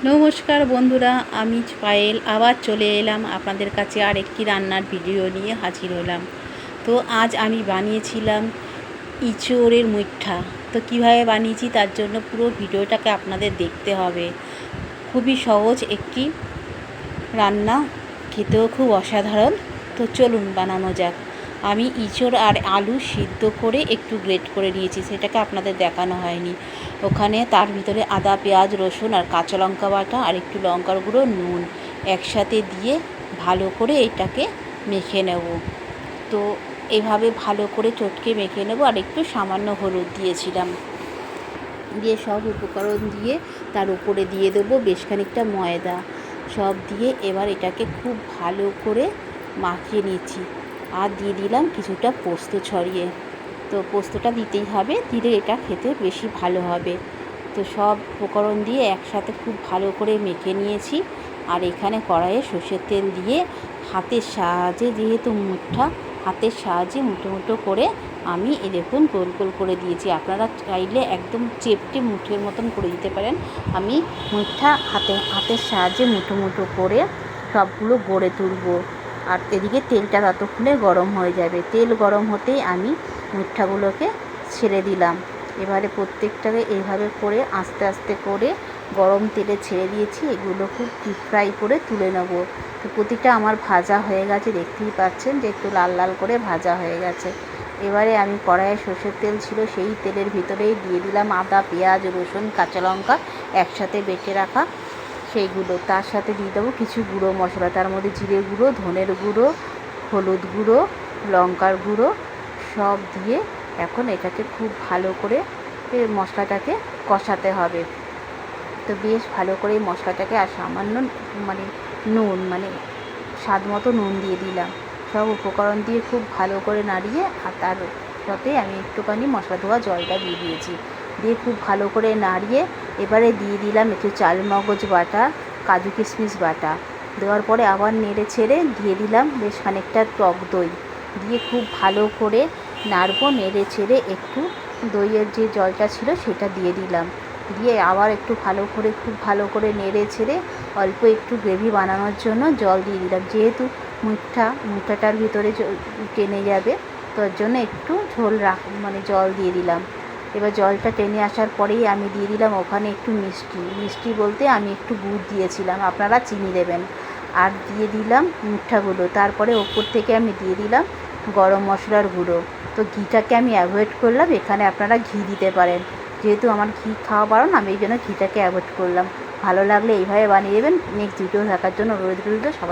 নমস্কার বন্ধুরা, আমি পায়েল আবার চলে এলাম আপনাদের কাছে আর একটি রান্নার ভিডিও নিয়ে হাজির হলাম। তো আজ আমি বানিয়েছিলাম ইঁচড়ের মুইঠা। তো কীভাবে বানিয়েছি তার জন্য পুরো ভিডিওটাকে আপনাদের দেখতে হবে। খুবই সহজ একটি রান্না, খেতেও খুব অসাধারণ। তো চলুন বানানো যাক। আমি ইঁচড় আর আলু সিদ্ধ করে একটু গ্রেট করে নিয়েছি, সেটাকে আপনাদের দেখানো হয়নি। ওখানে তার ভিতরে আদা, পেঁয়াজ, রসুন আর কাঁচা লঙ্কা বাটা আর একটু লঙ্কার গুঁড়ো, নুন একসাথে দিয়ে ভালো করে এটাকে মেখে নেব। তো এভাবে ভালো করে চটকে মেখে নেব। আর একটু সামান্য হলুদ দিয়েছিলাম, দিয়ে সব উপকরণ দিয়ে তার উপরে দিয়ে দেবো বেশ খানিকটা ময়দা। সব দিয়ে এবার এটাকে খুব ভালো করে মাখিয়ে নিচ্ছি। আর দিয়ে দিলাম কিছুটা পোস্ত ছড়িয়ে। তো পোস্তটা দিতেই হবে, দিলে এটা খেতে বেশি ভালো হবে। তো সব উপকরণ দিয়ে একসাথে খুব ভালো করে মেখে নিয়েছি। আর এখানে কড়াইয়ে সর্ষের তেল দিয়ে হাতের সাহায্যে, যেহেতু মুঠা, হাতের সাহায্যে মুঠো মুঠো করে আমি দেখুন গোল গোল করে দিয়েছি। আপনারা চাইলে একদম চেপটে মুঠের মতন করে দিতে পারেন। আমি মুঠা হাতের সাহায্যে মুঠো মুঠো করে সবগুলো গড়ে তুলব। আর এদিকে তেলটা ততক্ষণে গরম হয়ে যাবে। তেল গরম হতেই আমি মুঠাগুলোকে ছেড়ে দিলাম। এবারে প্রত্যেকটাকে এইভাবে করে আস্তে আস্তে করে গরম তেলে ছেড়ে দিয়েছি। এগুলো খুব ডিপ ফ্রাই করে তুলে নেব। তো প্রতিটা আমার ভাজা হয়ে গেছে, দেখতেই পাচ্ছেন যে একটু লাল লাল করে ভাজা হয়ে গেছে। এবারে আমি কড়াইয়ে সর্ষের তেল ছিল, সেই তেলের ভিতরেই দিয়ে দিলাম আদা, পেঁয়াজ, রসুন, কাঁচা লঙ্কা একসাথে বেটে রাখা সেইগুলো। তার সাথে দিয়ে দেবো কিছু গুঁড়ো মশলা, তার মধ্যে জিরে গুঁড়ো, ধনের গুঁড়ো, হলুদ গুঁড়ো, লঙ্কার গুঁড়ো সব দিয়ে এখন এটাকে খুব ভালো করে মশলাটাকে কষাতে হবে। তো বেশ ভালো করে এই মশলাটাকে, আর সামান্য নুন স্বাদ মতো নুন দিয়ে দিলাম। সব উপকরণ দিয়ে খুব ভালো করে নাড়িয়ে, আর তার সাথে আমি একটুখানি মশলা ধোয়া জলটা দিয়ে দিয়েছি। দিয়ে খুব ভালো করে নাড়িয়ে এবারে দিয়ে দিলাম একটু চালমগজ বাটা, কাজু কিশমিশ বাটা। দেওয়ার পরে আবার নেড়ে ছেড়ে দিয়ে দিলাম বেশ খানিকটা টক দই। দিয়ে খুব ভালো করে নাড়বো, নেড়ে ছেড়ে একটু দইয়ের যে জলটা ছিল সেটা দিয়ে দিলাম। দিয়ে আবার একটু খুব ভালো করে নেড়ে ছেড়ে অল্প একটু গ্রেভি বানানোর জন্য জল দিয়ে দিলাম। যেহেতু মুঠাটার ভিতরে টেনে যাবে, তার জন্য একটু ঝোল জল দিয়ে দিলাম। এবার জলটা টেনে আসার পরেই আমি দিয়ে দিলাম ওখানে একটু মিষ্টি বলতে আমি একটু গুড় দিয়েছিলাম, আপনারা চিনি দেবেন। আর দিয়ে দিলাম মুঠাগুলো। তারপরে ওপর থেকে আমি দিয়ে দিলাম গরম মশলার গুঁড়ো। তো ঘিটাকে আমি অ্যাভয়েড করলাম, এখানে আপনারা ঘি দিতে পারেন। যেহেতু আমার ঘি খাওয়া বারণ, আমি এই জন্য ঘিটাকে অ্যাভয়েড করলাম। ভালো লাগলে এইভাবে বানিয়ে দেবেন। নেক্সট ভিডিও দেখার জন্য অনুরোধ রইল। সবাই